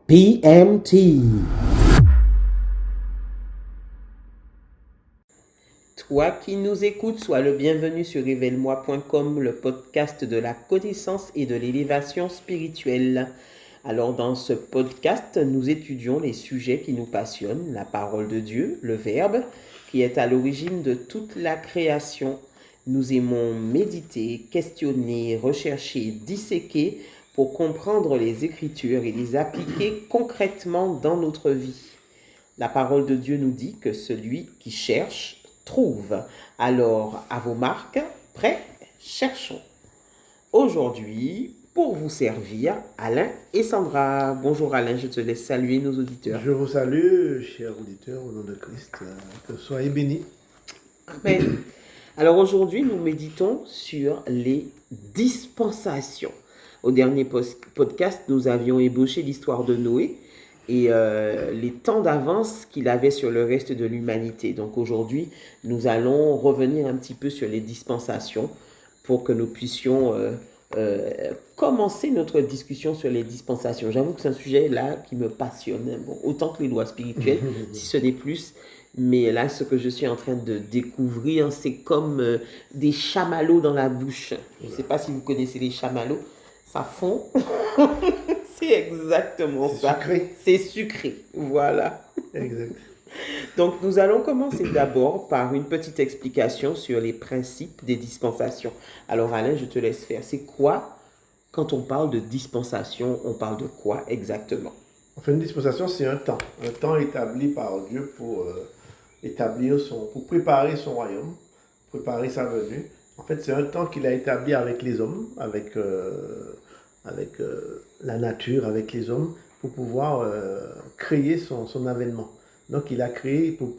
PMT. Toi qui nous écoutes, sois le bienvenu sur révèle-moi.com, le podcast de la connaissance et de l'élévation spirituelle. Alors dans ce podcast, nous étudions les sujets qui nous passionnent, la parole de Dieu, le Verbe, qui est à l'origine de toute la création. Nous aimons méditer, questionner, rechercher, disséquer pour comprendre les Écritures et les appliquer concrètement dans notre vie. La parole de Dieu nous dit que celui qui cherche, trouve. Alors, à vos marques, prêts, cherchons. Aujourd'hui, pour vous servir, Alain et Sandra. Bonjour Alain, je te laisse saluer nos auditeurs. Je vous salue, chers auditeurs, au nom de Christ. Que soyez bénis. Amen. Alors aujourd'hui, nous méditons sur les dispensations. Au dernier podcast, nous avions ébauché l'histoire de Noé et les temps d'avance qu'il avait sur le reste de l'humanité. Donc aujourd'hui, nous allons revenir un petit peu sur les dispensations pour que nous puissions commencer notre discussion sur les dispensations. J'avoue que c'est un sujet là qui me passionne, bon, autant que les lois spirituelles, si ce n'est plus. Mais là, ce que je suis en train de découvrir, c'est comme des chamallows dans la bouche. Je ne sais pas si vous connaissez les chamallows. Ça fond. C'est exactement ça. Sucré. C'est sucré. Voilà. Exact. Donc, nous allons commencer d'abord par une petite explication sur les principes des dispensations. Alors, Alain, je te laisse faire. C'est quoi, quand on parle de dispensation, on parle de quoi exactement? Enfin, une dispensation, c'est un temps établi par Dieu pour pour préparer son royaume, préparer sa venue. En fait, c'est un temps qu'il a établi avec les hommes, avec la nature, avec les hommes, pour pouvoir créer son avènement. Donc, il a créé pour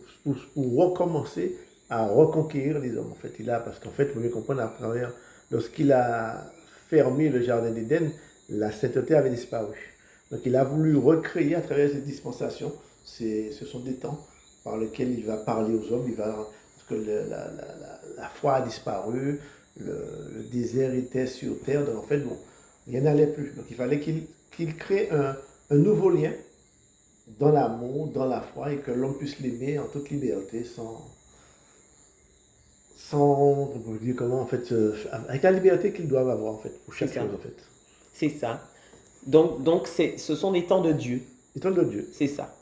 recommencer à reconquérir les hommes. En fait, parce qu'en fait, vous pouvez comprendre, à travers, lorsqu'il a fermé le jardin d'Éden, la sainteté avait disparu. Donc, il a voulu recréer à travers cette dispensation. Ce sont des temps par lesquels il va parler aux hommes. Parce que la foi a disparu, le désert était sur terre. Donc, en fait, bon, il n'y en allait plus. Donc, il fallait qu'il crée un nouveau lien dans l'amour, dans la foi, et que l'homme puisse l'aimer en toute liberté, on peut dire comment, en fait, avec la liberté qu'ils doivent avoir, en fait, pour chaque chose, en fait. C'est ça. Donc ce sont les temps de Dieu. Les temps de Dieu. C'est ça.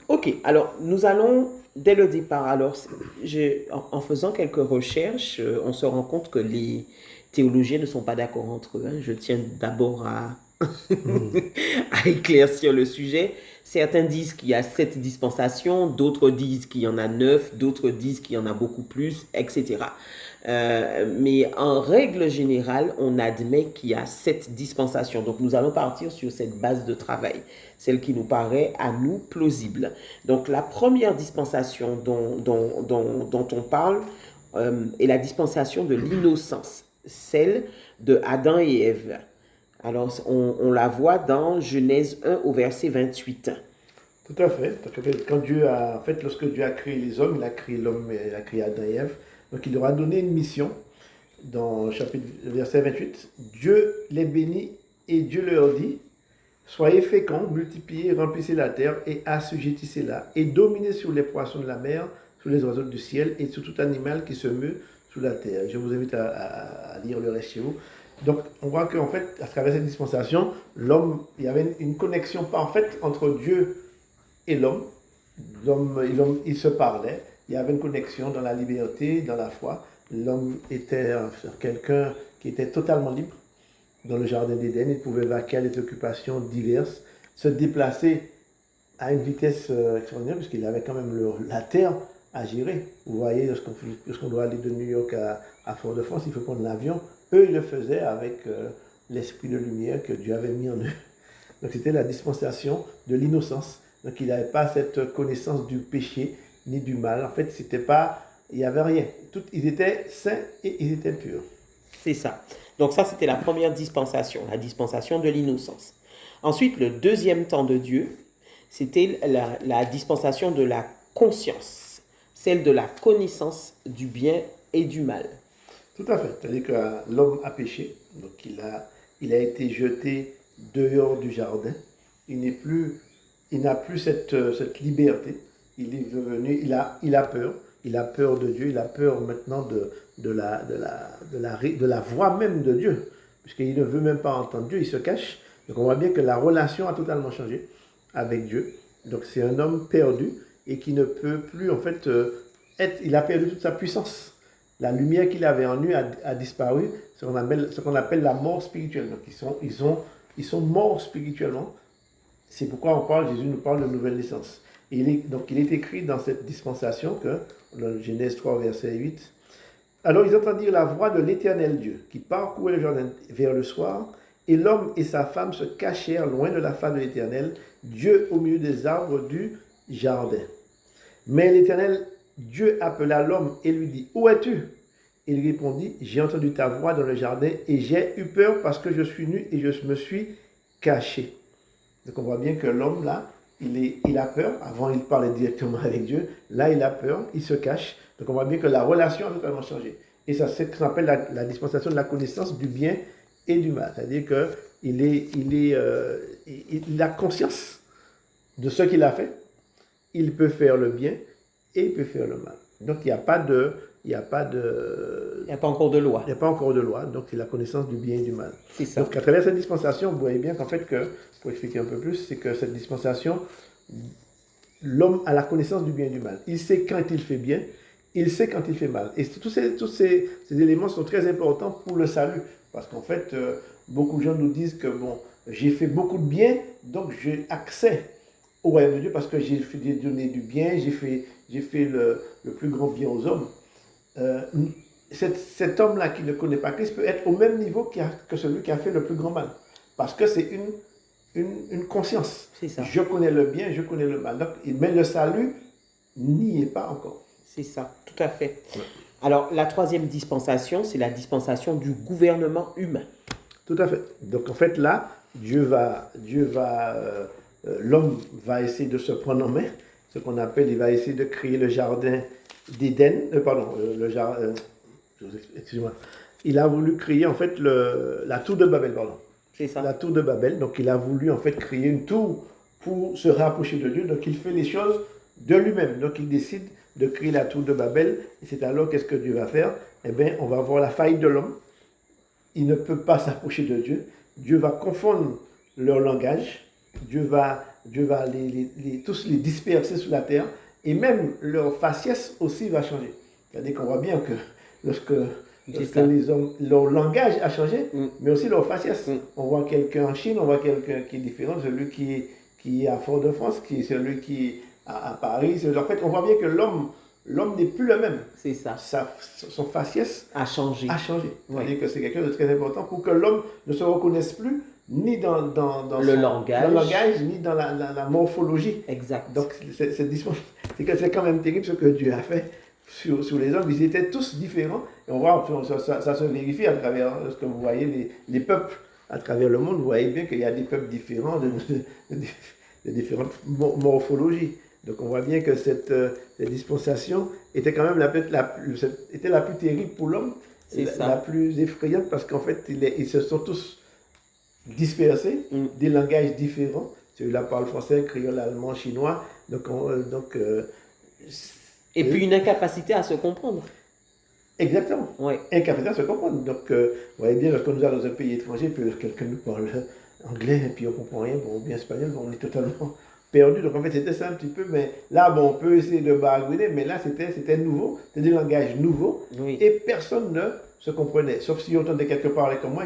Ok, alors nous allons, dès le départ, alors en faisant quelques recherches, on se rend compte que les théologiens ne sont pas d'accord entre eux. Je tiens d'abord à éclaircir le sujet. Certains disent qu'il y a 7 dispensations, d'autres disent qu'il y en a 9, d'autres disent qu'il y en a beaucoup plus, etc. Mais en règle générale, on admet qu'il y a 7 dispensations. Donc nous allons partir sur cette base de travail, celle qui nous paraît à nous plausible. Donc la première dispensation dont on parle est la dispensation de l'innocence, celle de Adam et Ève. Alors, on la voit dans Genèse 1 au verset 28. Tout à fait. Lorsque Dieu a créé les hommes, il a créé l'homme, il a créé Adam et Ève. Donc, il leur a donné une mission dans le verset 28. Dieu les bénit et Dieu leur dit: soyez féconds, multipliez, remplissez la terre et assujettissez-la, et dominez sur les poissons de la mer, sur les oiseaux du ciel et sur tout animal qui se meut sur la terre. Je vous invite à lire le reste chez vous. Donc, on voit qu'en fait, à travers cette dispensation, l'homme, il y avait une connexion parfaite entre Dieu et l'homme. L'homme, il se parlait. Il y avait une connexion dans la liberté, dans la foi. L'homme était quelqu'un qui était totalement libre. Dans le jardin d'Éden, il pouvait vaquer à des occupations diverses, se déplacer à une vitesse extraordinaire, puisqu'il avait quand même la terre à gérer. Vous voyez, lorsqu'on doit aller de New York à Fort-de-France, il faut prendre l'avion. Eux, ils le faisaient avec l'esprit de lumière que Dieu avait mis en eux. Donc, c'était la dispensation de l'innocence. Donc, il n'avait pas cette connaissance du péché ni du mal. En fait, il n'y avait rien. Ils étaient saints et ils étaient purs. C'est ça. Donc, ça, c'était la première dispensation, la dispensation de l'innocence. Ensuite, le deuxième temps de Dieu, c'était la dispensation de la conscience, celle de la connaissance du bien et du mal. Tout à fait. C'est-à-dire que l'homme a péché, donc il a été jeté dehors du jardin. Il n'a plus cette liberté. Il est devenu, il a peur. Il a peur de Dieu. Il a peur maintenant de la voix même de Dieu, puisqu'il ne veut même pas entendre Dieu. Il se cache. Donc on voit bien que la relation a totalement changé avec Dieu. Donc c'est un homme perdu et qui ne peut plus en fait il a perdu toute sa puissance. La lumière qu'il avait en lui a disparu, ce qu'on appelle la mort spirituelle. Donc ils sont morts spirituellement. C'est pourquoi Jésus nous parle de nouvelle naissance. Donc il est écrit dans cette dispensation dans Genèse 3, verset 8. Alors ils entendirent la voix de l'Éternel Dieu qui parcourait le jardin vers le soir, et l'homme et sa femme se cachèrent loin de la face de l'Éternel, Dieu au milieu des arbres du jardin. Mais l'Éternel Dieu appela l'homme et lui dit, « Où es-tu » Il répondit, « J'ai entendu ta voix dans le jardin et j'ai eu peur parce que je suis nu et je me suis caché. » Donc on voit bien que l'homme là, il a peur. Avant il parlait directement avec Dieu. Là il a peur, il se cache. Donc on voit bien que la relation a totalement changé. Et ça, c'est ce qu'on appelle la dispensation de la connaissance du bien et du mal. C'est-à-dire qu'il a conscience de ce qu'il a fait. Il peut faire le bien et il peut faire le mal. Donc il n'y a pas encore de loi. Il n'y a pas encore de loi, donc c'est la connaissance du bien et du mal. C'est ça. Donc à travers cette dispensation, vous voyez bien qu'en fait, pour expliquer un peu plus, c'est que cette dispensation, l'homme a la connaissance du bien et du mal. Il sait quand il fait bien, il sait quand il fait mal. Et tous ces éléments sont très importants pour le salut. Parce qu'en fait, beaucoup de gens nous disent que j'ai fait beaucoup de bien, donc j'ai accès au royaume de Dieu parce que j'ai donné du bien, j'ai fait le plus grand bien aux hommes. Cet homme-là qui ne connaît pas Christ peut être au même niveau que celui qui a fait le plus grand mal. Parce que c'est une conscience. C'est ça. Je connais le bien, je connais le mal. Donc, mais le salut n'y est pas encore. C'est ça, tout à fait. Ouais. Alors, la troisième dispensation, c'est la dispensation du gouvernement humain. Tout à fait. Donc, en fait, là, l'homme va essayer de se prendre en main. Ce qu'on appelle, il va essayer de créer le jardin d'Éden. Excusez-moi. Il a voulu créer, en fait, la tour de Babel, pardon. C'est ça. La tour de Babel. Donc, il a voulu, en fait, créer une tour pour se rapprocher de Dieu. Donc, il fait les choses de lui-même. Donc, il décide de créer la tour de Babel. Et c'est alors, qu'est-ce que Dieu va faire? Eh bien, on va voir la faillite de l'homme. Il ne peut pas s'approcher de Dieu. Dieu va confondre leur langage. Dieu va tous les disperser sur la terre. Et même leur faciès aussi va changer. C'est-à-dire qu'on voit bien que lorsque les hommes, leur langage a changé, mais aussi leur faciès. On voit quelqu'un en Chine, on voit quelqu'un qui est différent, celui qui est à Fort-de-France, qui est celui qui est à Paris. En fait, on voit bien que l'homme n'est plus le même. C'est ça. Son faciès a changé. C'est-à-dire que c'est quelque chose de très important pour que l'homme ne se reconnaisse plus ni dans le langage, ni dans la morphologie. Exact. Donc, c'est quand même terrible ce que Dieu a fait sur les hommes. Ils étaient tous différents. Et on voit, ça se vérifie à travers ce que vous voyez, les peuples à travers le monde. Vous voyez bien qu'il y a des peuples différents, de différentes morphologies. Donc, on voit bien que cette dispensation était quand même la plus terrible pour l'homme, la plus effrayante, parce qu'en fait, ils se sont tous dispersés, des langages différents. Celui-là parle français, créole, allemand, chinois. Et puis une incapacité à se comprendre. Exactement. Oui. Incapacité à se comprendre. Donc, vous voyez bien, lorsqu'on nous a dans un pays étranger, puis quelqu'un nous parle anglais, et puis on ne comprend rien, ou bien espagnol, on est totalement perdu. Donc, en fait, c'était ça un petit peu. Mais là, on peut essayer de baragouiner, mais là, c'était nouveau. C'était des langages nouveaux. Oui. Et personne ne se comprenait. Sauf si j'entendais quelqu'un parler comme moi,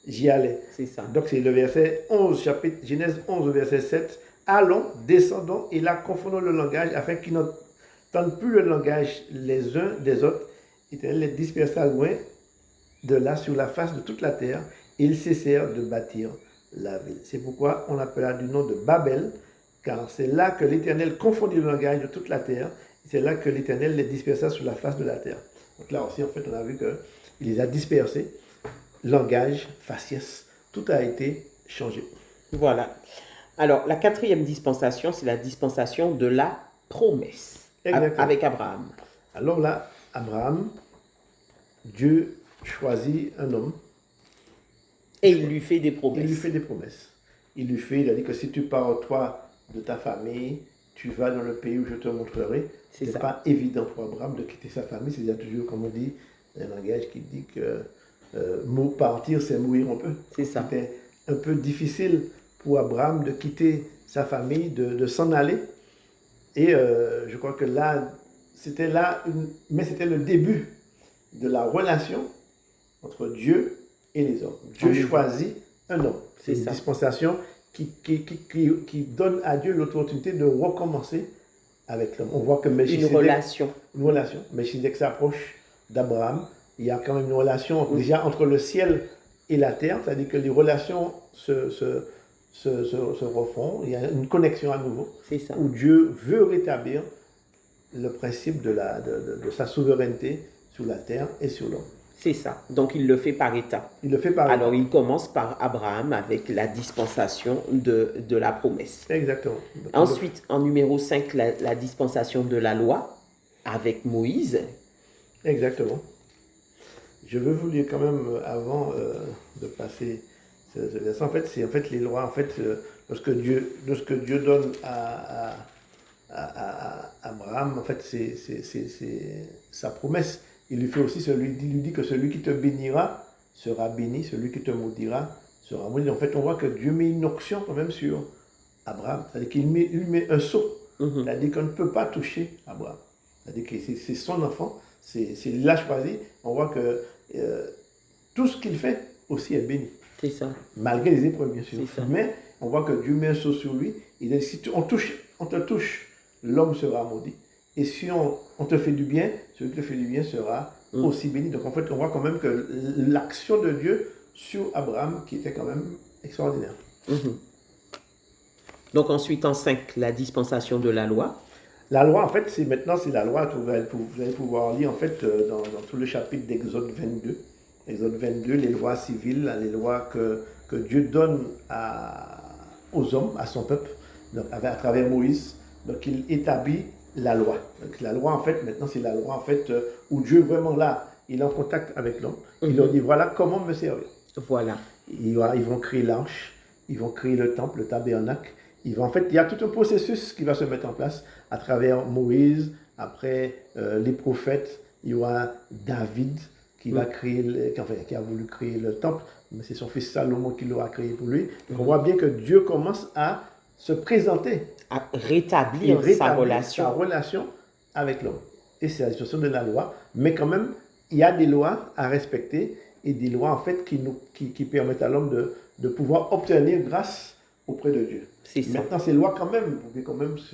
j'y allais. C'est ça. Donc, c'est le verset 11, chapitre Genèse 11, verset 7. Allons, descendons, et là, confondons le langage, afin qu'ils n'entendent plus le langage les uns des autres. L'Éternel les dispersa loin de là sur la face de toute la terre, et ils cessèrent de bâtir la ville. C'est pourquoi on l'appela du nom de Babel, car c'est là que l'Éternel confondit le langage de toute la terre, et c'est là que l'Éternel les dispersa sur la face de la terre. Donc là aussi, en fait, on a vu qu'il les a dispersés. Langage, faciès, tout a été changé. Voilà. Alors, la quatrième dispensation, c'est la dispensation de la promesse. Exactement. Avec Abraham. Alors là, Abraham, Dieu choisit un homme. Et il lui fait des Il lui promesses. fait des promesses. Il a dit que si tu pars, toi, de ta famille, tu vas dans le pays où je te montrerai. C'est C'est ça. pas évident pour Abraham de quitter sa famille. C'est déjà toujours, comme on dit, un langage qui dit que partir, c'est mourir un peu. C'est ça. C'était un peu difficile pour Abraham de quitter sa famille, de s'en aller. Et je crois que là, c'était le début de la relation entre Dieu et les hommes. Dieu choisit un homme. C'est une dispensation qui donne à Dieu l'opportunité de recommencer avec l'homme. On voit que Melchisedec, Une relation. Melchisedec s'approche d'Abraham. Il y a quand même une relation déjà entre le ciel et la terre, c'est-à-dire que les relations se refont. Il y a une connexion à nouveau. C'est ça. Où Dieu veut rétablir le principe de sa souveraineté sur la terre et sur l'homme. C'est ça. Donc, il le fait par étapes. Il le fait par Alors, il commence par Abraham avec la dispensation de la promesse. Exactement. Ensuite, en numéro 5, la dispensation de la loi avec Moïse. Exactement. Je veux vous lire quand même, avant de passer ce verset, en fait, c'est les lois, en fait, lorsque Dieu donne à Abraham, en fait, c'est sa promesse. Il lui fait aussi, il lui dit que celui qui te bénira sera béni, celui qui te maudira sera maudit. En fait, on voit que Dieu met une onction quand même sur Abraham. C'est-à-dire qu'il met un sceau. C'est-à-dire qu'on ne peut pas toucher Abraham. C'est-à-dire que c'est son enfant, il l'a choisi. On voit que tout ce qu'il fait aussi est béni. C'est ça. Malgré les épreuves, bien sûr. C'est ça. Mais on voit que Dieu met un sceau sur lui. Il dit, si on te touche, l'homme sera maudit. Et si on te fait du bien, celui qui te fait du bien sera aussi béni. Donc en fait, on voit quand même que l'action de Dieu sur Abraham, qui était quand même extraordinaire. Donc ensuite, en 5, la dispensation de la loi. La loi, en fait, c'est la loi que vous allez pouvoir lire, en fait, dans tout le chapitre d'Exode 22. Exode 22, les lois civiles, les lois que Dieu donne aux hommes, à son peuple, donc, à travers Moïse. Donc il établit la loi. Donc la loi, en fait, maintenant, c'est la loi, en fait, où Dieu vraiment là, il est en contact avec l'homme. Il leur dit, voilà comment me servir. Voilà. Ils vont créer l'arche, ils vont créer le temple, le tabernacle. En fait, il y a tout un processus qui va se mettre en place à travers Moïse, après les prophètes. Il y aura David qui va créer, qui a voulu créer le temple, mais c'est son fils Salomon qui l'aura créé pour lui. Donc on voit bien que Dieu commence à se présenter, à rétablir sa relation avec l'homme. Et c'est la situation de la loi, mais quand même, il y a des lois à respecter et des lois en fait qui permettent à l'homme de pouvoir obtenir grâce auprès de Dieu. C'est ça. Maintenant, ces lois quand même,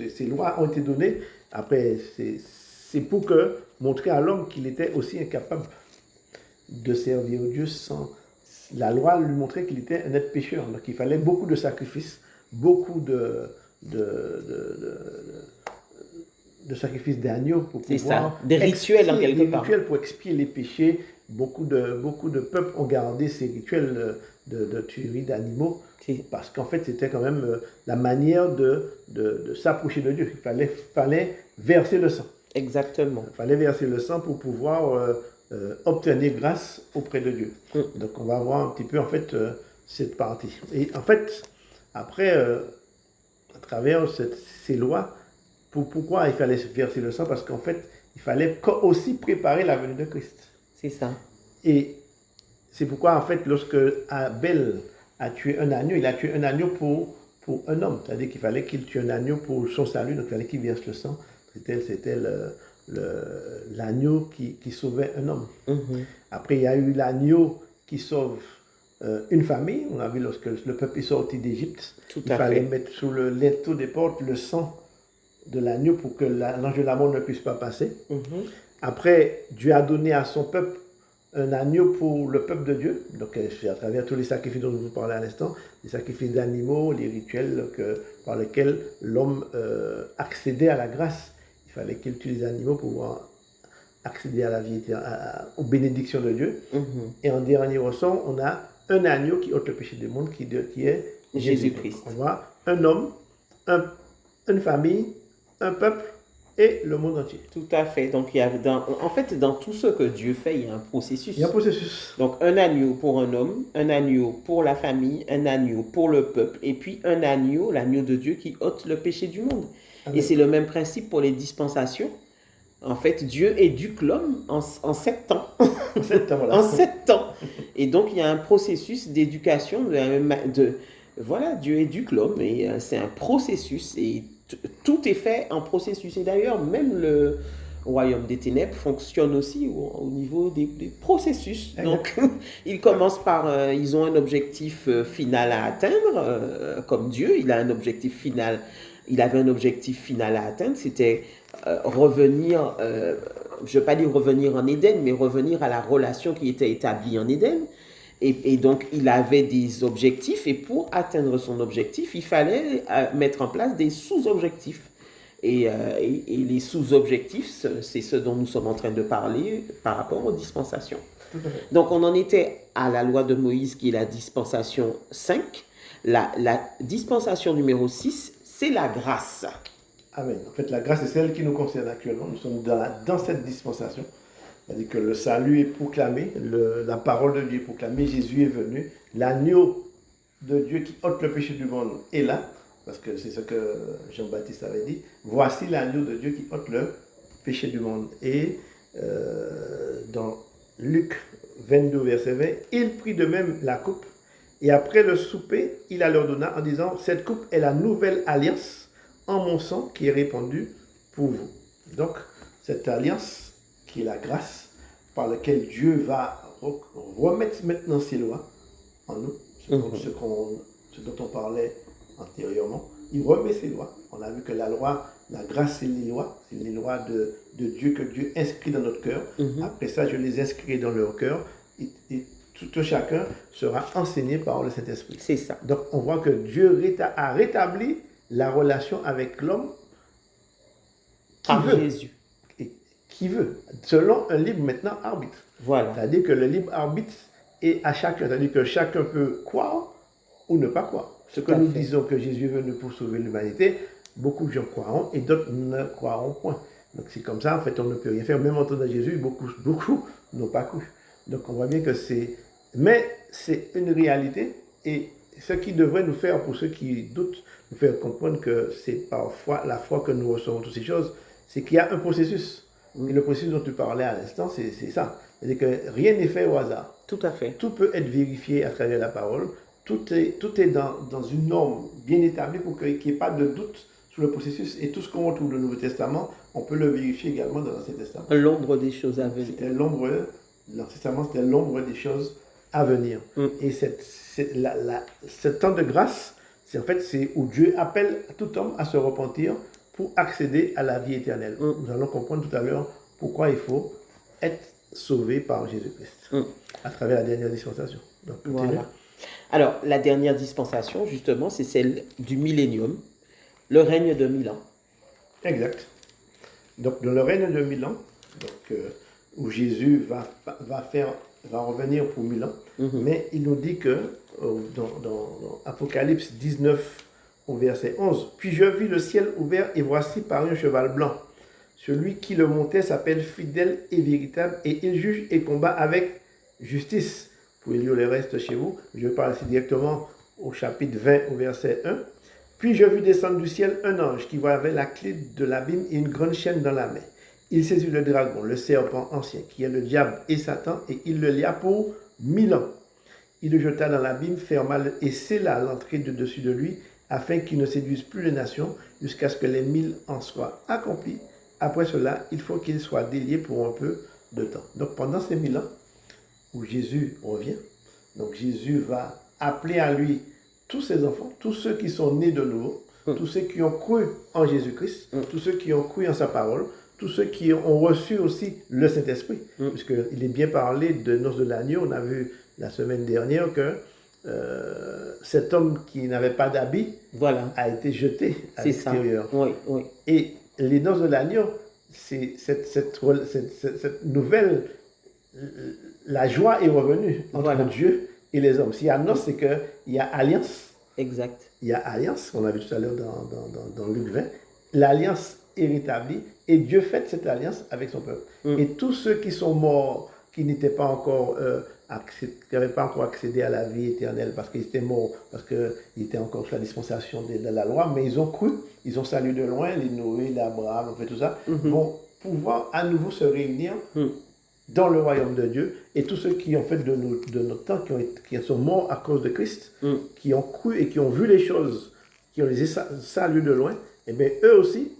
ces lois ont été données. Après, c'est pour montrer à l'homme qu'il était aussi incapable de servir Dieu sans. La loi lui montrait qu'il était un être pécheur. Donc, il fallait beaucoup de sacrifices, beaucoup de sacrifices d'agneaux pour pouvoir. C'est ça. Des rituels en quelque part. Des rituels pour expier les péchés. Beaucoup de peuples ont gardé ces rituels de tuerie d'animaux. Parce qu'en fait, c'était quand même la manière de s'approcher de Dieu. Il fallait verser le sang. Exactement. Il fallait verser le sang pour pouvoir obtenir grâce auprès de Dieu. Donc, on va voir un petit peu, en fait, cette partie. Et en fait, après, à travers ces lois, pourquoi il fallait verser le sang? Parce qu'en fait, il fallait aussi préparer la venue de Christ. C'est ça. Et c'est pourquoi, en fait, lorsque Abel a tué un agneau, il a tué un agneau pour un homme. C'est-à-dire qu'il fallait qu'il tue un agneau pour son salut, donc il fallait qu'il verse le sang. C'était l'agneau qui sauvait un homme. Après, il y a eu l'agneau qui sauve une famille. On a vu lorsque le peuple est sorti d'Égypte, il fallait mettre sous le linteau des portes le sang de l'agneau pour que l'ange de la mort ne puisse pas passer. Après, Dieu a donné à son peuple un agneau pour le peuple de Dieu. Donc, c'est à travers tous les sacrifices dont je vous parlais à l'instant, les sacrifices d'animaux, les rituels par lesquels l'homme accédait à la grâce. Il fallait qu'il tue les animaux pour pouvoir accéder à la vie, aux bénédictions de Dieu. Et en dernier ressort, on a un agneau qui ôte le péché du monde, qui est Jésus-Christ. On voit un homme, une famille, un peuple et le monde entier. Tout à fait. Donc, en fait, dans tout ce que Dieu fait, il y a un processus. Il y a un processus. Donc, un agneau pour un homme, un agneau pour la famille, un agneau pour le peuple, et puis un agneau, l'agneau de Dieu qui ôte le péché du monde. Amen. Et c'est le même principe pour les dispensations. En fait, Dieu éduque l'homme en 7 ans. En 7 ans, voilà. En 7 ans. Et donc, il y a un processus d'éducation. Voilà, Dieu éduque l'homme et c'est un processus. Et tout est fait en processus. Et d'ailleurs, même le royaume des ténèbres fonctionne aussi au niveau des processus. Donc, ils commencent par... ils ont un objectif final à atteindre, comme Dieu. Il a un objectif final. Il avait un objectif final à atteindre. C'était revenir... je ne veux pas dire revenir en Éden, mais revenir à la relation qui était établie en Éden. Et donc, il avait des objectifs, et pour atteindre son objectif, il fallait mettre en place des sous-objectifs. Et les sous-objectifs, c'est ce dont nous sommes en train de parler par rapport aux dispensations. Donc, on en était à la loi de Moïse, qui est la dispensation 5. La dispensation numéro 6, c'est la grâce. Amen. En fait, la grâce est celle qui nous concerne actuellement. Nous sommes dans cette dispensation. C'est-à-dire que le salut est proclamé, la parole de Dieu est proclamée, Jésus est venu, l'agneau de Dieu qui ôte le péché du monde est là, parce que c'est ce que Jean-Baptiste avait dit. Voici l'agneau de Dieu qui ôte le péché du monde. Et dans Luc 22, verset 20, il prit de même la coupe, et après le souper, il la leur donna en disant, cette coupe est la nouvelle alliance en mon sang qui est répandue pour vous. Donc, cette alliance qui est la grâce par laquelle Dieu va remettre maintenant ses lois en nous, ce dont on parlait antérieurement. Il remet ses lois. On a vu que la loi, la grâce, c'est les lois de Dieu que Dieu inscrit dans notre cœur. Après ça, je les inscris dans leur cœur et tout chacun sera enseigné par le Saint-Esprit. C'est ça. Donc, on voit que Dieu a rétabli la relation avec l'homme par Jésus. Qui veut, selon un libre maintenant arbitre. Voilà. C'est-à-dire que le libre arbitre est à chacun. C'est-à-dire que chacun peut croire ou ne pas croire. Ce que nous disons que Jésus est venu pour sauver l'humanité, beaucoup de gens croiront et d'autres ne croiront point. Donc c'est comme ça, en fait, on ne peut rien faire. Même en entendant Jésus, beaucoup n'ont pas cru. Donc on voit bien que c'est... Mais c'est une réalité et ce qui devrait nous faire, pour ceux qui doutent, nous faire comprendre que c'est parfois la foi que nous recevons toutes ces choses, c'est qu'il y a un processus. Et le processus dont tu parlais à l'instant, c'est ça. C'est-à-dire que rien n'est fait au hasard. Tout à fait. Tout peut être vérifié à travers la parole. Tout est dans une norme bien établie pour qu'il n'y ait pas de doute sur le processus. Et tout ce qu'on retrouve dans le Nouveau Testament, on peut le vérifier également dans l'Ancien Testament. L'ombre des choses à venir. L'Ancien Testament, c'était l'ombre des choses à venir. Et ce temps de grâce, c'est où Dieu appelle tout homme à se repentir pour accéder à la vie éternelle. Nous allons comprendre tout à l'heure pourquoi il faut être sauvé par Jésus-Christ à travers la dernière dispensation. Donc, voilà. Alors, la dernière dispensation, justement, c'est celle du millénium, le règne de 1000 ans. Exact. Donc, dans le règne de 1000 ans, où Jésus va revenir pour 1000 ans, mais il nous dit que dans Apocalypse 19, au verset 11, « Puis je vis le ciel ouvert et voici par un cheval blanc. Celui qui le montait s'appelle fidèle et véritable et il juge et combat avec justice. » Vous pouvez lire le reste chez vous. Je parle ici directement au chapitre 20 au verset 1. « Puis je vis descendre du ciel un ange qui avait la clé de l'abîme et une grande chaîne dans la main. Il saisit le dragon, le serpent ancien, qui est le diable et Satan, et il le lia pour 1000 ans. Il le jeta dans l'abîme, ferma et scella l'entrée de dessus de lui, afin qu'il ne séduise plus les nations, jusqu'à ce que les 1000 ans soient accomplis. Après cela, il faut qu'il soit délié pour un peu de temps. » Donc pendant ces 1000 ans, où Jésus revient, donc Jésus va appeler à lui tous ses enfants, tous ceux qui sont nés de nouveau, tous ceux qui ont cru en Jésus-Christ, tous ceux qui ont cru en sa parole, tous ceux qui ont reçu aussi le Saint-Esprit, puisqu'il est bien parlé de noces de l'agneau. On a vu la semaine dernière que cet homme qui n'avait pas d'habit a été jeté à l'extérieur. Oui. Et les noces de l'agneau, c'est cette nouvelle, la joie est revenue entre Dieu et les hommes. S'il y a noces, c'est qu'il y a alliance. Exact. Il y a alliance, on a vu tout à l'heure dans Luc 20. L'alliance est rétablie et Dieu fait cette alliance avec son peuple. Et tous ceux qui sont morts, qui n'étaient pas encore qui n'avaient pas encore accédé à la vie éternelle parce qu'ils étaient morts, parce qu'ils étaient encore sous la dispensation de la loi, mais ils ont cru, ils ont salué de loin, les Noé, les Abraham, en fait, tout ça, vont pouvoir à nouveau se réunir dans le royaume de Dieu. Et tous ceux qui ont fait de notre temps, qui sont morts à cause de Christ, qui ont cru et qui ont vu les choses, qui ont les salués de loin, et bien eux aussi,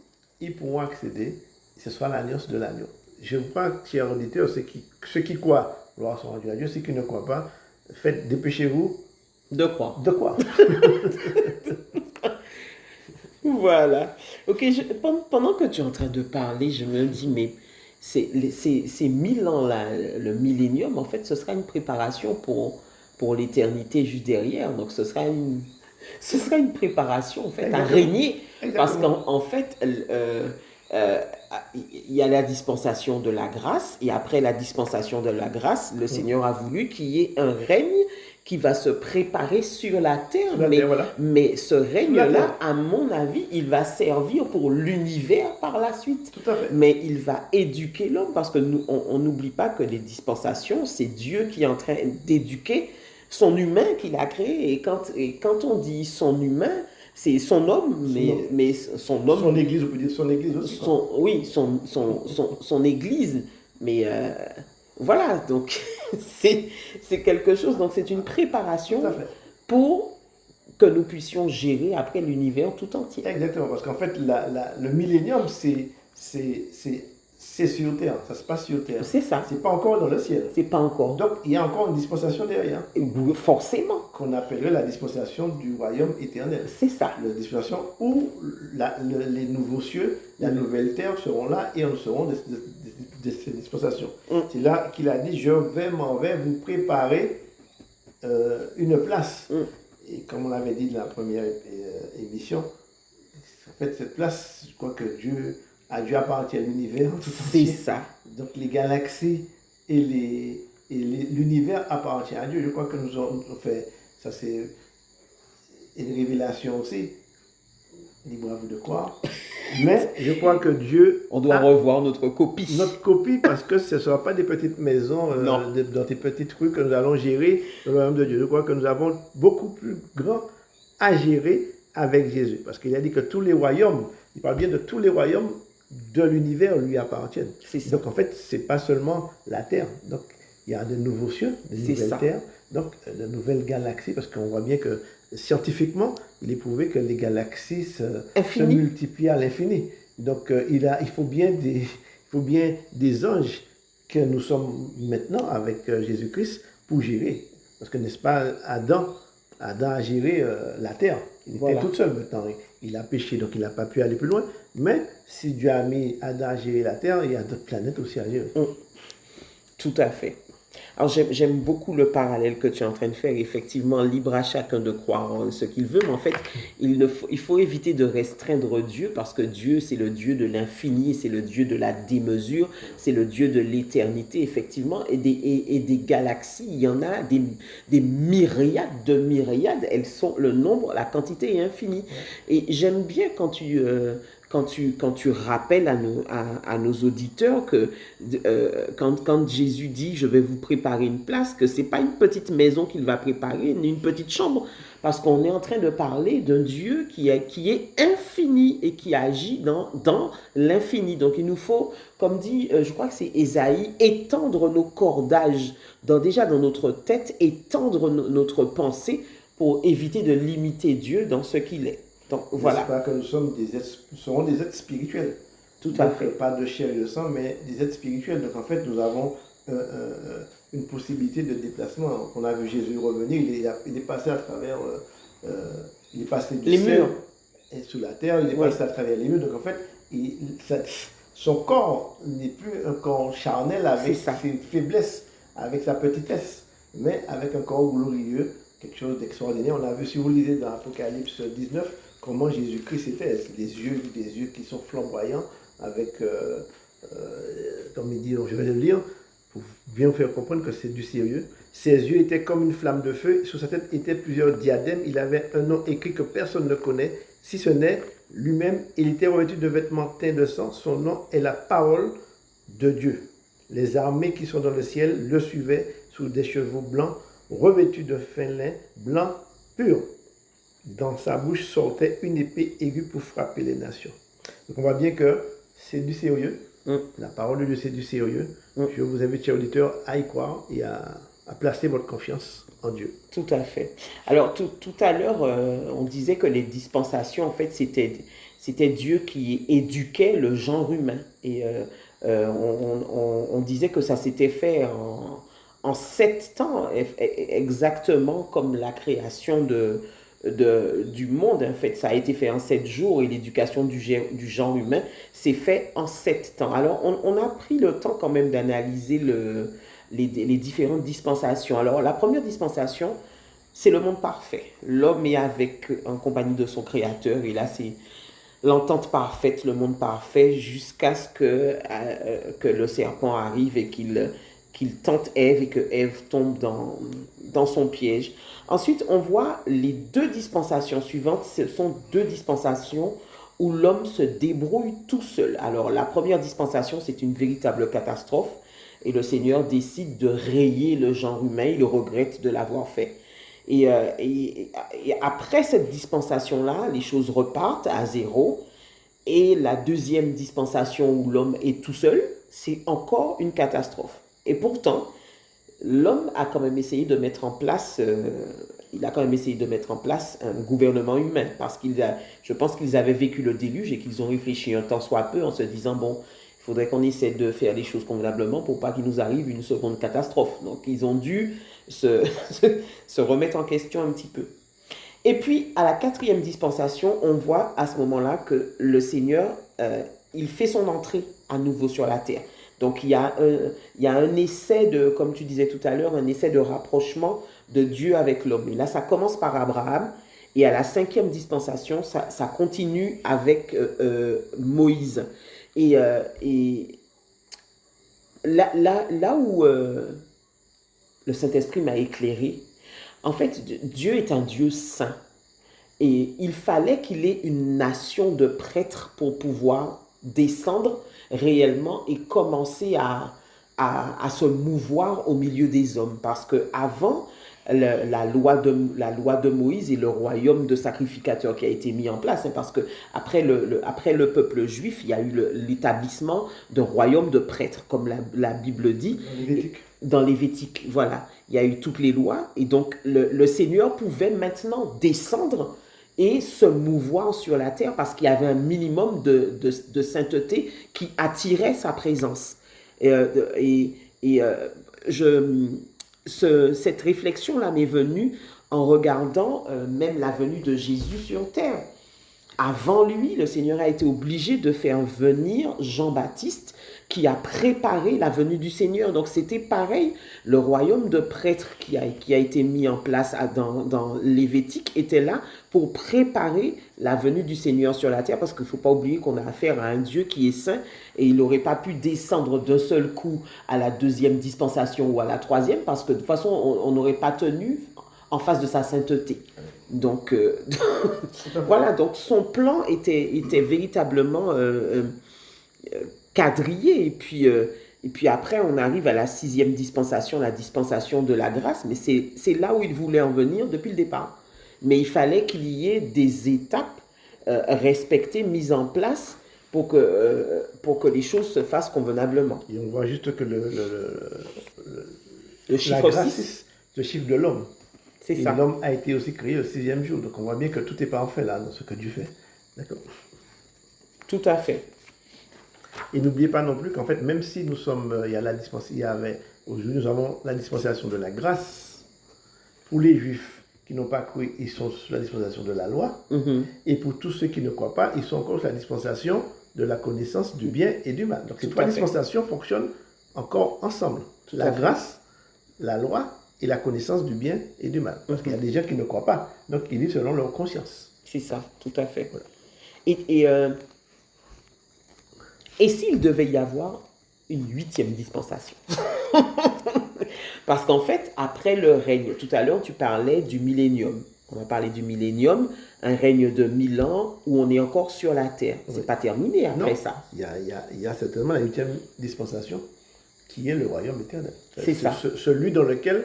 ils pourront accéder. Ce sera l'alliance de l'agneau. Je crois, chers auditeurs, ceux qui croient, gloire soit rendue à Dieu. Ceux qui ne croient pas, dépêchez-vous de croire. De croire. Voilà. Ok, pendant que tu es en train de parler, je me dis, mais ces 1000 ans-là, le millénium, en fait, ce sera une préparation pour l'éternité juste derrière. Donc, ce sera une préparation, en fait, à régner. Exactement. Parce qu'en fait, il y a la dispensation de la grâce, et après la dispensation de la grâce, le Seigneur a voulu qu'il y ait un règne qui va se préparer sur la terre. Mais ce règne-là, à mon avis, il va servir pour l'univers par la suite. Tout à fait. Mais il va éduquer l'homme, parce que on n'oublie pas que les dispensations, c'est Dieu qui est en train d'éduquer son humain qu'il a créé. Et quand on dit son humain, c'est son homme, mais son homme... Son église, on peut dire son église aussi. Son église. Mais voilà, donc c'est quelque chose, donc c'est une préparation pour que nous puissions gérer après l'univers tout entier. Exactement, parce qu'en fait, le millénium, c'est sur terre, ça se passe sur terre. C'est ça. C'est pas encore dans le ciel. C'est pas encore. Donc, il y a encore une dispensation derrière. Forcément. Qu'on appellerait la dispensation du royaume éternel. C'est ça. La dispensation où les nouveaux cieux, la nouvelle terre seront là et on seront de cette dispensation. C'est là qu'il a dit, je m'en vais vous préparer une place. Et comme on l'avait dit dans la première émission, en fait, cette place, je crois que à Dieu appartient l'univers tout entier. C'est ça. Donc les galaxies et l'univers appartient à Dieu. Je crois que nous avons fait, ça c'est une révélation aussi, libre à vous de croire. Mais je crois que Dieu... On doit revoir notre copie. Notre copie, parce que ce ne sera pas des petites maisons dans des petites rues que nous allons gérer dans le royaume de Dieu. Je crois que nous avons beaucoup plus grand à gérer avec Jésus. Parce qu'il a dit que tous les royaumes, il parle bien de tous les royaumes de l'univers lui appartiennent. Donc en fait, ce n'est pas seulement la Terre. Donc il y a de nouveaux cieux, de nouvelles terres, donc de nouvelles galaxies, parce qu'on voit bien que scientifiquement, il est prouvé que les galaxies se multiplient à l'infini. Donc il faut bien des anges que nous sommes maintenant avec Jésus-Christ pour gérer. Parce que n'est-ce pas, Adam a géré la terre. Il était tout seul maintenant. Il a péché, donc il n'a pas pu aller plus loin. Mais si Dieu a mis Adam à gérer la terre, il y a d'autres planètes aussi à gérer. Tout à fait. Alors j'aime beaucoup le parallèle que tu es en train de faire. Effectivement, libre à chacun de croire en ce qu'il veut, mais en fait, il faut éviter de restreindre Dieu, parce que Dieu, c'est le Dieu de l'infini, c'est le Dieu de la démesure, c'est le Dieu de l'éternité, effectivement, et des galaxies, il y en a des myriades de myriades, elles sont, le nombre, la quantité est infinie. Et j'aime bien quand tu rappelles à nos auditeurs que quand Jésus dit « je vais vous préparer une place », que ce n'est pas une petite maison qu'il va préparer, ni une petite chambre, parce qu'on est en train de parler d'un Dieu qui est infini et qui agit dans l'infini. Donc il nous faut, comme dit, je crois que c'est Ésaïe, étendre nos cordages, déjà dans notre tête, étendre notre pensée pour éviter de limiter Dieu dans ce qu'il est. Donc, voilà. J'espère que nous serons des êtres spirituels. Tout à fait. Pas de chair et de sang, mais des êtres spirituels. Donc en fait, nous avons une possibilité de déplacement. On a vu Jésus revenir, il est passé à travers, il est passé du ciel et sous la terre, il est passé à travers les murs. Donc en fait, son corps n'est plus un corps charnel avec ses faiblesses, avec sa petitesse, mais avec un corps glorieux, quelque chose d'extraordinaire. On a vu, si vous lisez dans Apocalypse 19, comment Jésus-Christ était, des yeux qui sont flamboyants, avec, comme il dit, je vais le lire, pour bien vous faire comprendre que c'est du sérieux. Ses yeux étaient comme une flamme de feu, sur sa tête étaient plusieurs diadèmes, il avait un nom écrit que personne ne connaît, si ce n'est lui-même. Il était revêtu de vêtements teints de sang, son nom est la parole de Dieu. Les armées qui sont dans le ciel le suivaient sous des chevaux blancs, revêtus de fin lin, blanc pur. Dans sa bouche sortait une épée aiguë pour frapper les nations. Donc on voit bien que c'est du sérieux. La parole de Dieu, c'est du sérieux. Je vous invite, chers auditeurs, à y croire et à placer votre confiance en Dieu. Tout à fait. Alors, tout à l'heure, on disait que les dispensations, en fait, c'était Dieu qui éduquait le genre humain. Et on disait que ça s'était fait en 7 temps, exactement comme la création du monde. En fait, ça a été fait en 7 jours et l'éducation du genre humain s'est fait en 7 temps. Alors, on a pris le temps quand même d'analyser les différentes dispensations. Alors, la première dispensation, c'est le monde parfait. L'homme est en compagnie de son créateur et là, c'est l'entente parfaite, le monde parfait, jusqu'à ce que le serpent arrive et qu'il tente Ève et que Ève tombe dans son piège. Ensuite, on voit les 2 dispensations suivantes. Ce sont 2 dispensations où l'homme se débrouille tout seul. Alors, la première dispensation, c'est une véritable catastrophe. Et le Seigneur décide de rayer le genre humain. Il regrette de l'avoir fait. Et après cette dispensation-là, les choses repartent à zéro. Et la deuxième dispensation où l'homme est tout seul, c'est encore une catastrophe. Et pourtant, l'homme a quand même essayé de mettre en place, un gouvernement humain. Parce je pense qu'ils avaient vécu le déluge et qu'ils ont réfléchi un tant soit peu en se disant, bon, il faudrait qu'on essaie de faire les choses convenablement pour pas qu'il nous arrive une seconde catastrophe. Donc, ils ont dû se remettre en question un petit peu. Et puis, à la 4e dispensation, on voit à ce moment-là que le Seigneur, il fait son entrée à nouveau sur la terre. Donc, il y a un essai comme tu disais tout à l'heure, un essai de rapprochement de Dieu avec l'homme. Et là, ça commence par Abraham. Et à la 5e dispensation, ça continue avec Moïse. Et là où le Saint-Esprit m'a éclairé, en fait, Dieu est un Dieu saint. Et il fallait qu'il ait une nation de prêtres pour pouvoir descendre réellement et commencer à se mouvoir au milieu des hommes. Parce qu'avant, la loi de Moïse et le royaume de sacrificateurs qui a été mis en place, parce que après le peuple juif, il y a eu l'établissement d'un royaume de prêtres, comme la Bible dit. Dans Lévitique, voilà. Il y a eu toutes les lois. Et donc, le Seigneur pouvait maintenant descendre et se mouvoir sur la terre parce qu'il y avait un minimum de sainteté qui attirait sa présence. Cette réflexion-là m'est venue en regardant même la venue de Jésus sur terre. Avant lui, le Seigneur a été obligé de faire venir Jean-Baptiste qui a préparé la venue du Seigneur. Donc c'était pareil, le royaume de prêtres qui a été mis en place dans Lévitique était là pour préparer la venue du Seigneur sur la terre, parce qu'il ne faut pas oublier qu'on a affaire à un Dieu qui est saint et il n'aurait pas pu descendre d'un seul coup à la 2e dispensation ou à la 3e, parce que de toute façon on n'aurait pas tenu en face de sa sainteté. Donc voilà, donc son plan était véritablement quadrillé. Et puis après, on arrive à la 6e dispensation, la dispensation de la grâce, mais c'est là où il voulait en venir depuis le départ. Mais il fallait qu'il y ait des étapes respectées, mises en place pour que les choses se fassent convenablement. Et on voit juste que le chiffre la grâce, 6, le chiffre de l'homme. C'est ça. L'homme a été aussi créé le 6e jour. Donc on voit bien que tout n'est pas en fait là, dans ce que Dieu fait. D'accord. Tout à fait. Et n'oubliez pas non plus qu'en fait, même si nous sommes, aujourd'hui nous avons la dispensation de la grâce, pour les Juifs qui n'ont pas cru, ils sont sous la dispensation de la loi. Et pour tous ceux qui ne croient pas, ils sont encore sous la dispensation de la connaissance du bien et du mal. Donc ces 3 dispensations fonctionnent encore ensemble. La grâce, la loi et la connaissance du bien et du mal. Parce qu'il y a des gens qui ne croient pas, donc ils vivent selon leur conscience. C'est ça, tout à fait. Voilà. Et s'il devait y avoir une 8e dispensation Parce qu'en fait, après le règne, tout à l'heure, tu parlais du millénium. On a parlé du millénium, un règne de 1000 ans où on est encore sur la terre. Oui. C'est pas terminé après Non, ça. il y a certainement la 8e dispensation qui est le royaume éternel. C'est ça. Celui dans lequel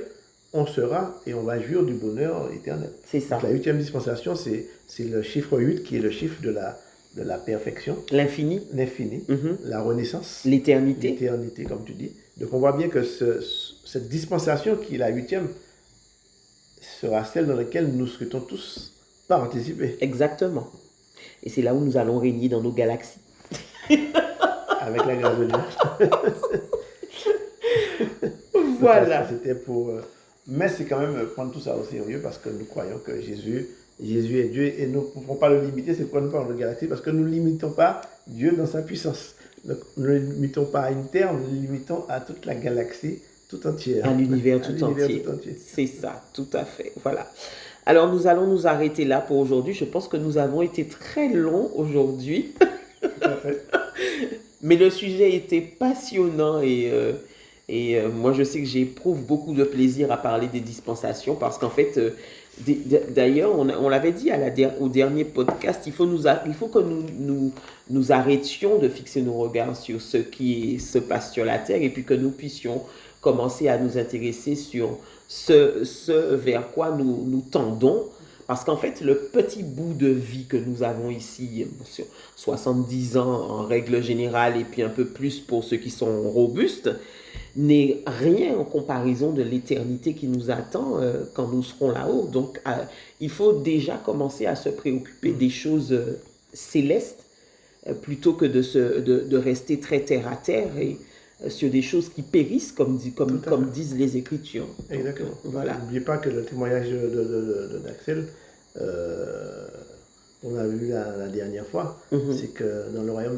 on sera et on va jouir du bonheur éternel. C'est ça. Donc, la 8e dispensation, c'est le chiffre 8 qui est le chiffre de la perfection, L'infini, l'infini, la renaissance, l'éternité. l'éternité, comme tu dis. Donc on voit bien que cette dispensation qui est la 8e sera celle dans laquelle nous souhaitons tous participer. Exactement. Et c'est là où nous allons régner dans nos galaxies. Avec la grâce de Dieu. Voilà. C'était pour. Mais c'est quand même prendre tout ça au sérieux parce que nous croyons que Jésus est Dieu et nous ne pouvons pas le limiter, c'est pourquoi nous parlons de galaxie, parce que nous ne limitons pas Dieu dans sa puissance. Donc, nous ne le limitons pas à une terre, nous le limitons à toute la galaxie tout entière. À l'univers tout entier. C'est ça, tout à fait. Voilà. Alors, nous allons nous arrêter là pour aujourd'hui. Je pense que nous avons été très longs aujourd'hui. Tout à fait. Mais le sujet était passionnant et moi, je sais que j'éprouve beaucoup de plaisir à parler des dispensations parce qu'en fait, d'ailleurs, on l'avait dit au dernier podcast, il faut que nous arrêtions de fixer nos regards sur ce qui se passe sur la terre et puis que nous puissions commencer à nous intéresser sur ce vers quoi nous tendons. Parce qu'en fait, le petit bout de vie que nous avons ici, sur 70 ans en règle générale, et puis un peu plus pour ceux qui sont robustes, n'est rien en comparaison de l'éternité qui nous attend quand nous serons là-haut. Donc, il faut déjà commencer à se préoccuper des choses célestes plutôt que de rester très terre à terre et sur des choses qui périssent, comme disent les Écritures. Exactement. Donc, voilà. N'oubliez pas que le témoignage d'Axel, on l'a vu la dernière fois, c'est que dans le royaume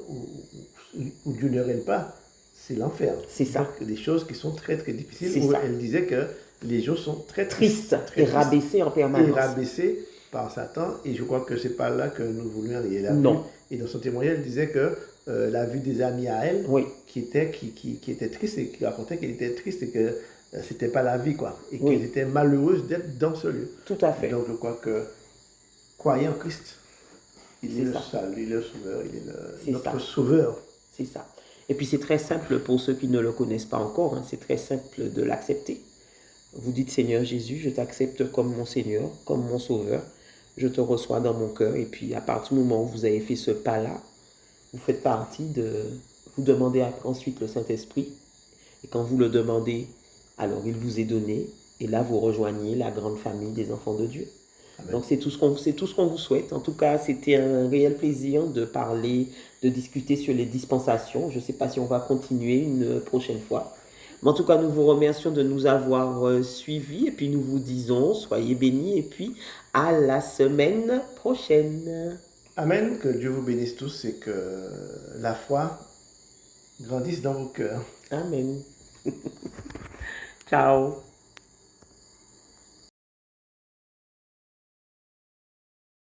où Dieu ne règne pas, c'est l'enfer. C'est ça. Donc, des choses qui sont très très difficiles. Où elle disait que les gens sont très tristes et rabaissés en permanence. Et rabaissés par Satan. Et je crois que c'est pas là que nous voulions aller. Non. Et dans son témoignage, elle disait que la vue des amis à elle, qui était triste et qui racontait qu'elle était triste et que c'était pas la vie, quoi. Et qu'elle était malheureuse d'être dans ce lieu. Tout à fait. Donc je crois que croyez en Christ. Il est le salut, il est le sauveur, il est notre sauveur. C'est ça. Et puis c'est très simple pour ceux qui ne le connaissent pas encore, c'est très simple de l'accepter. Vous dites Seigneur Jésus, je t'accepte comme mon Seigneur, comme mon Sauveur. Je te reçois dans mon cœur. Et puis à partir du moment où vous avez fait ce pas-là, vous faites partie vous demandez ensuite le Saint-Esprit. Et quand vous le demandez, alors il vous est donné. Et là, vous rejoignez la grande famille des enfants de Dieu. Amen. Donc c'est tout ce qu'on vous souhaite. En tout cas, c'était un réel plaisir de parler, de discuter sur les dispensations. Je ne sais pas si on va continuer une prochaine fois. Mais en tout cas, nous vous remercions de nous avoir suivis. Et puis nous vous disons, soyez bénis. Et puis à la semaine prochaine. Amen. Que Dieu vous bénisse tous et que la foi grandisse dans vos cœurs. Amen. Ciao.